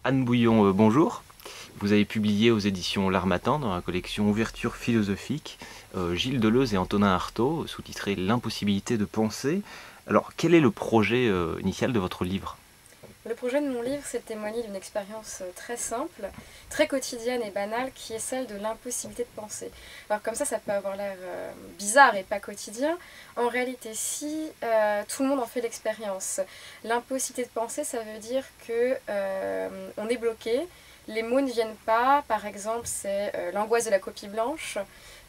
Anne Bouillon, bonjour. Vous avez publié aux éditions L'Harmattan dans la collection Ouverture philosophique Gilles Deleuze et Antonin Artaud, sous-titré L'impossibilité de penser. Alors, quel est le projet initial de votre livre? Le projet de mon livre, c'est de témoigner d'une expérience très simple, très quotidienne et banale, qui est celle de l'impossibilité de penser. Alors comme ça peut avoir l'air bizarre et pas quotidien. En réalité, si tout le monde en fait l'expérience, l'impossibilité de penser, ça veut dire que on est bloqué, les mots ne viennent pas. Par exemple, c'est l'angoisse de la copie blanche,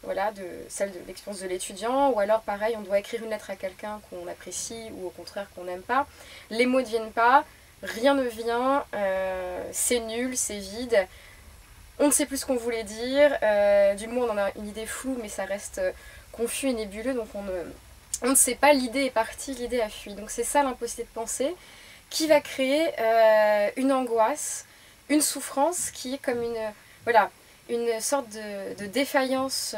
voilà, celle de l'expérience de l'étudiant, ou alors pareil, on doit écrire une lettre à quelqu'un qu'on apprécie ou au contraire qu'on n'aime pas. Les mots ne viennent pas, rien ne vient, c'est nul, c'est vide. On ne sait plus ce qu'on voulait dire. Du moins, on en a une idée floue, mais ça reste confus et nébuleux, donc on ne sait pas, l'idée est partie, l'idée a fui. Donc c'est ça l'impossibilité de penser, qui va créer une angoisse, une souffrance qui est comme voilà, une sorte de défaillance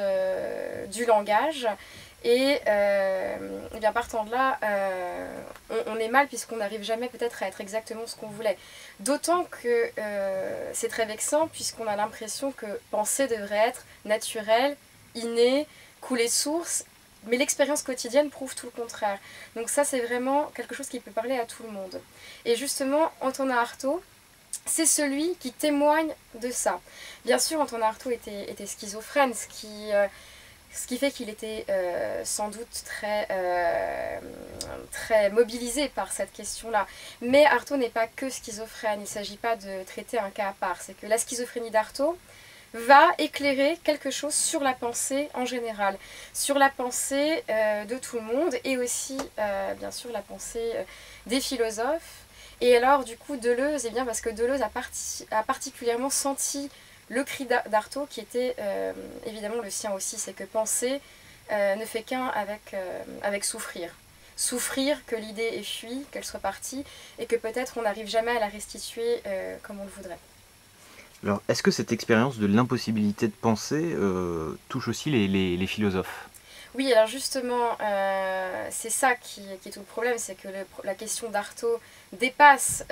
du langage. Et bien partant de là, on est mal puisqu'on n'arrive jamais peut-être à être exactement ce qu'on voulait. D'autant que c'est très vexant puisqu'on a l'impression que penser devrait être naturel, inné, couler de source, mais l'expérience quotidienne prouve tout le contraire. Donc ça, c'est vraiment quelque chose qui peut parler à tout le monde. Et justement, Antonin Artaud, c'est celui qui témoigne de ça. Bien sûr, Antonin Artaud était schizophrène, ce qui fait qu'il était sans doute très mobilisé par cette question-là. Mais Artaud n'est pas que schizophrène, il ne s'agit pas de traiter un cas à part. C'est que la schizophrénie d'Artaud va éclairer quelque chose sur la pensée en général, sur la pensée de tout le monde et aussi, bien sûr, la pensée des philosophes. Et alors, du coup, Deleuze, eh bien, parce que Deleuze a particulièrement senti le cri d'Artaud, qui était évidemment le sien aussi, c'est que penser ne fait qu'un avec souffrir. Souffrir que l'idée ait fui, qu'elle soit partie, et que peut-être on n'arrive jamais à la restituer comme on le voudrait. Alors, est-ce que cette expérience de l'impossibilité de penser touche aussi les philosophes? Oui, alors justement, c'est ça qui est tout le problème, c'est que la question d'Artaud dépasse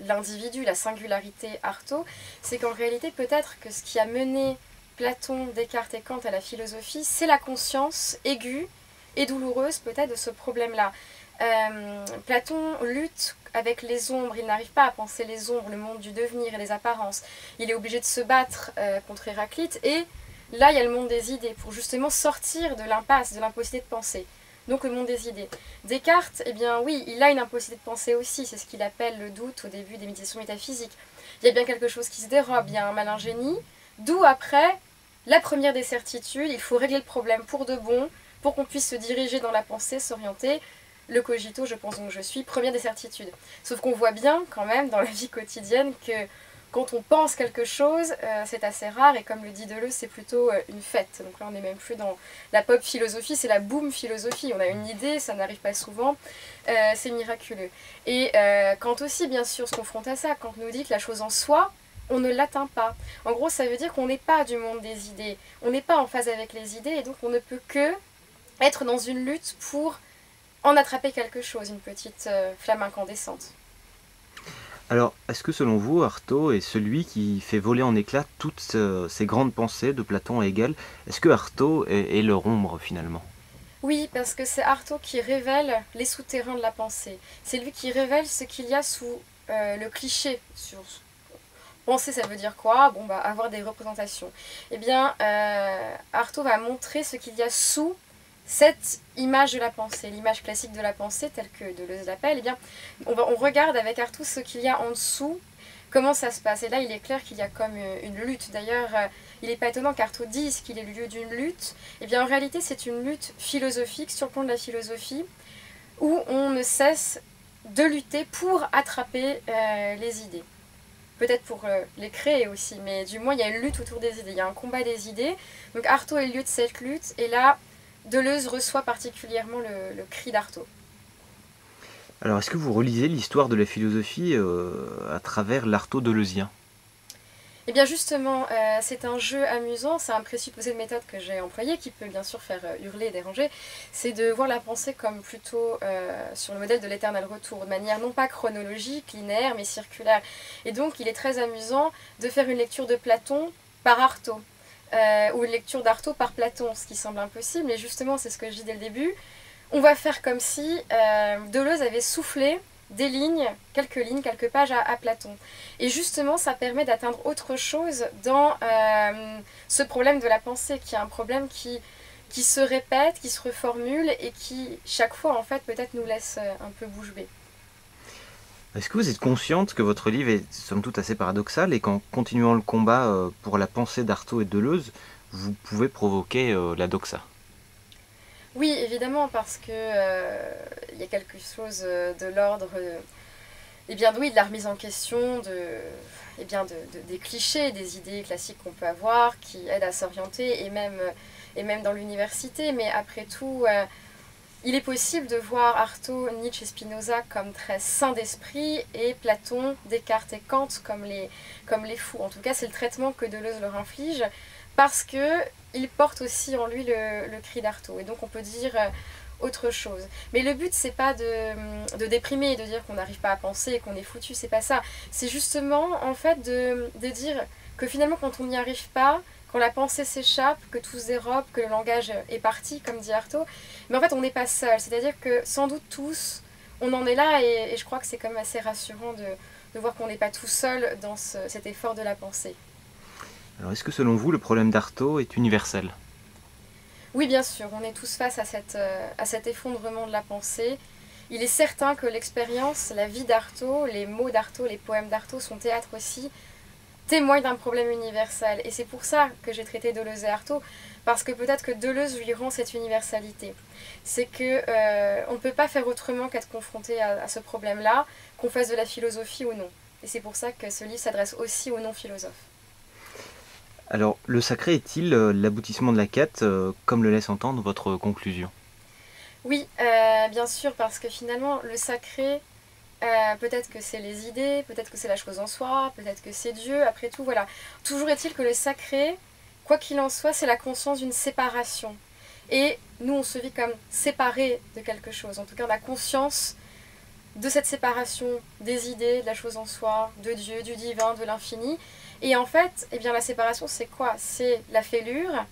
l'individu, la singularité Artaud. C'est qu'en réalité, peut-être que ce qui a mené Platon, Descartes et Kant à la philosophie, c'est la conscience aiguë et douloureuse peut-être de ce problème-là. Platon lutte avec les ombres, il n'arrive pas à penser les ombres, le monde du devenir et les apparences. Il est obligé de se battre contre Héraclite et là, il y a le monde des idées pour justement sortir de l'impasse, de l'impossibilité de penser. Donc le monde des idées. Descartes, eh bien oui, il a une impossibilité de penser aussi, c'est ce qu'il appelle le doute au début des méditations métaphysiques. Il y a bien quelque chose qui se dérobe, il y a un malin génie, d'où après, la première des certitudes, il faut régler le problème pour de bon, pour qu'on puisse se diriger dans la pensée, s'orienter. Le cogito, je pense donc je suis, première des certitudes. Sauf qu'on voit bien quand même dans la vie quotidienne que quand on pense quelque chose, c'est assez rare et comme le dit Deleuze, c'est plutôt une fête. Donc là, on n'est même plus dans la pop philosophie, c'est la boom philosophie. On a une idée, ça n'arrive pas souvent, c'est miraculeux. Et quand aussi, bien sûr, se confronte à ça, quand on nous dit que la chose en soi, on ne l'atteint pas. En gros, ça veut dire qu'on n'est pas du monde des idées, on n'est pas en phase avec les idées et donc on ne peut que être dans une lutte pour en attraper quelque chose, une petite flamme incandescente. Alors, est-ce que selon vous, Artaud est celui qui fait voler en éclats toutes ces grandes pensées de Platon à Hegel? Est-ce que Artaud est leur ombre finalement? Oui, parce que c'est Artaud qui révèle les souterrains de la pensée. C'est lui qui révèle ce qu'il y a sous le cliché. Penser, ça veut dire quoi? Bon, bah, avoir des représentations. Eh bien, Artaud va montrer ce qu'il y a sous cette image de la pensée, l'image classique de la pensée, telle que Deleuze l'appelle. Eh bien, on regarde avec Artaud ce qu'il y a en dessous, comment ça se passe. Et là, il est clair qu'il y a comme une lutte. D'ailleurs, il n'est pas étonnant qu'Artaud dise qu'il est le lieu d'une lutte. Eh bien, en réalité, c'est une lutte philosophique sur le plan de la philosophie, où on ne cesse de lutter pour attraper les idées. Peut-être pour les créer aussi, mais du moins, il y a une lutte autour des idées. Il y a un combat des idées. Donc, Artaud est le lieu de cette lutte. Et là, Deleuze reçoit particulièrement le cri d'Artaud. Alors, est-ce que vous relisez l'histoire de la philosophie à travers l'Artaud deleuzien? Eh bien justement, c'est un jeu amusant, c'est un présupposé de méthode que j'ai employé qui peut bien sûr faire hurler et déranger, c'est de voir la pensée comme plutôt sur le modèle de l'éternel retour, de manière non pas chronologique, linéaire, mais circulaire. Et donc il est très amusant de faire une lecture de Platon par Artaud, ou une lecture d'Artaud par Platon, ce qui semble impossible, et justement c'est ce que je dis dès le début, on va faire comme si Deleuze avait soufflé des lignes, quelques pages à Platon. Et justement, ça permet d'atteindre autre chose dans ce problème de la pensée, qui est un problème qui se répète, qui se reformule et qui, chaque fois, en fait, peut-être nous laisse un peu bouche bée. Est-ce que vous êtes consciente que votre livre est somme toute assez paradoxal et qu'en continuant le combat pour la pensée d'Artaud et de Deleuze, vous pouvez provoquer la doxa? Oui, évidemment, parce que y a quelque chose de l'ordre eh bien oui, de la remise en question eh bien des clichés, des idées classiques qu'on peut avoir, qui aident à s'orienter, et même dans l'université. Mais après tout, il est possible de voir Artaud, Nietzsche et Spinoza comme très sains d'esprit, et Platon, Descartes et Kant comme les fous. En tout cas, c'est le traitement que Deleuze leur inflige, parce qu'il porte aussi en lui le cri d'Artaud. Et donc on peut dire autre chose. Mais le but, c'est pas de déprimer, de dire qu'on n'arrive pas à penser et qu'on est foutu, c'est pas ça. C'est justement, en fait, de dire que finalement, quand on n'y arrive pas, quand la pensée s'échappe, que tout se dérobe, que le langage est parti, comme dit Artaud, mais en fait, on n'est pas seul. C'est-à-dire que sans doute tous, on en est là, et je crois que c'est quand même assez rassurant de voir qu'on n'est pas tout seul dans cet effort de la pensée. Alors est-ce que selon vous, le problème d'Artaud est universel? Oui, bien sûr, on est tous face à cet effondrement de la pensée. Il est certain que l'expérience, la vie d'Artaud, les mots d'Artaud, les poèmes d'Artaud, son théâtre aussi, témoignent d'un problème universel. Et c'est pour ça que j'ai traité Deleuze et Artaud, parce que peut-être que Deleuze lui rend cette universalité. C'est que on ne peut pas faire autrement qu'être confronté à ce problème-là, qu'on fasse de la philosophie ou non. Et c'est pour ça que ce livre s'adresse aussi aux non-philosophes. Alors le sacré est-il l'aboutissement de la quête, comme le laisse entendre votre conclusion? Oui, bien sûr, parce que finalement, le sacré, peut-être que c'est les idées, peut-être que c'est la chose en soi, peut-être que c'est Dieu, après tout, voilà. Toujours est-il que le sacré, quoi qu'il en soit, c'est la conscience d'une séparation. Et nous, on se vit comme séparés de quelque chose. En tout cas, on a conscience de cette séparation des idées, de la chose en soi, de Dieu, du divin, de l'infini. Et en fait, eh bien, la séparation, c'est quoi? C'est la fêlure,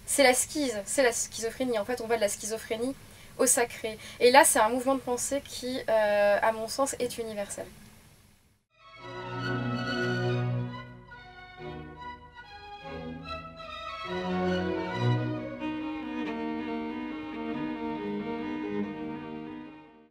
c'est la schise, c'est la schizophrénie. En fait, on va de la schizophrénie au sacré. Et là, c'est un mouvement de pensée qui, à mon sens, est universel.